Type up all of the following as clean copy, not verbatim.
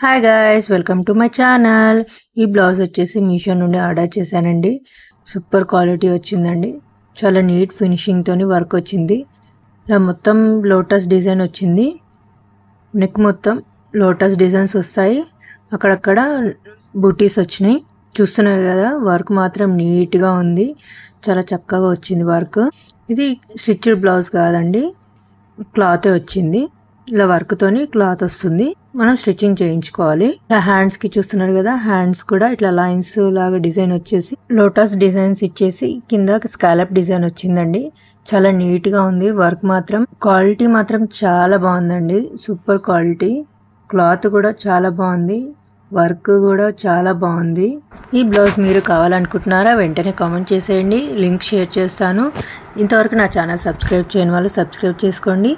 Hi guys, welcome to my channel. ఈ blouse వచ్చేసి మీషో నుండి ఆర్డర్ చేశానండి. సూపర్ క్వాలిటీ వచ్చిందండి. చాలా నీట్ ఫినిషింగ్తోని వర్క్ వచ్చింది. ఇలా మొత్తం లోటస్ డిజైన్ వచ్చింది. నెక్ మొత్తం లోటస్ డిజైన్స్ వస్తాయి. అక్కడక్కడ బూటీస్ వచ్చినాయి. చూస్తున్నారు కదా, వర్క్ మాత్రం నీట్గా ఉంది. చాలా చక్కగా వచ్చింది వర్క్. ఇది స్టిచ్డ్ బ్లౌజ్ కాదండి, క్లాతే వచ్చింది. ఇలా వర్క్ తోని క్లాత్ వస్తుంది, మనం స్టిచ్చింగ్ చేయించుకోవాలి. హ్యాండ్స్ కి చూస్తున్నారు కదా, హ్యాండ్స్ కూడా ఇట్లా లైన్స్ లాగా డిజైన్ వచ్చేసి లోటస్ డిజైన్స్ ఇచ్చేసి కింద స్కాలప్ డిజైన్ వచ్చిందండి. చాలా నీట్ గా ఉంది. వర్క్ మాత్రం క్వాలిటీ మాత్రం చాలా బాగుందండి. Super quality. క్లాత్ కూడా చాలా బాగుంది. వర్క్ కూడా చాలా బాగుంది. ఈ బ్లౌజ్ మీరు కావాలనుకుంటున్నారా? వెంటనే కామెంట్ చేసేయండి, లింక్ షేర్ చేస్తాను. ఇంతవరకు నా ఛానల్ సబ్స్క్రైబ్ చేయని వాళ్ళు సబ్స్క్రైబ్ చేసుకోండి.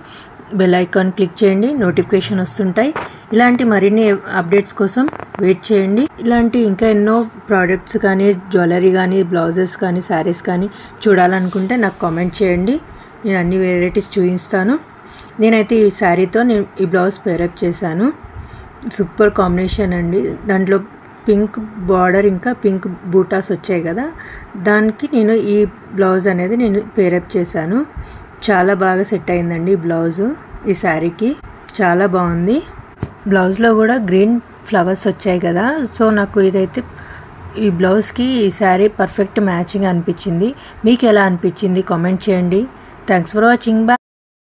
బెల్ ఐకాన్ క్లిక్ చేయండి, నోటిఫికేషన్ వస్తుంటాయి. ఇలాంటి మరిన్ని అప్డేట్స్ కోసం వెయిట్ చేయండి. ఇలాంటి ఇంకా ఎన్నో ప్రోడక్ట్స్ కానీ, జ్యువెలరీ కానీ, బ్లౌజెస్ కానీ, శారీస్ కానీ చూడాలనుకుంటే నాకు కామెంట్ చేయండి. నేను అన్ని వెరైటీస్ చూపిస్తాను. నేనైతే ఈ శారీతో ఈ బ్లౌజ్ పేరప్ చేశాను. సూపర్ కాంబినేషన్ అండి. దాంట్లో పింక్ బార్డర్ ఇంకా పింక్ బూటాస్ వచ్చాయి కదా, దానికి నేను ఈ బ్లౌజ్ అనేది నేను పేరప్ చేశాను. చాలా బాగా సెట్ అయిందండి ఈ బ్లౌజు. ఈ శారీకి చాలా బాగుంది. బ్లౌజ్లో కూడా గ్రీన్ ఫ్లవర్స్ వచ్చాయి కదా, సో నాకు ఇదైతే ఈ బ్లౌజ్కి ఈ శారీ పర్ఫెక్ట్ మ్యాచింగ్ అనిపించింది. మీకు ఎలా అనిపించింది కామెంట్ చేయండి. Thanks for watching. బాయ్.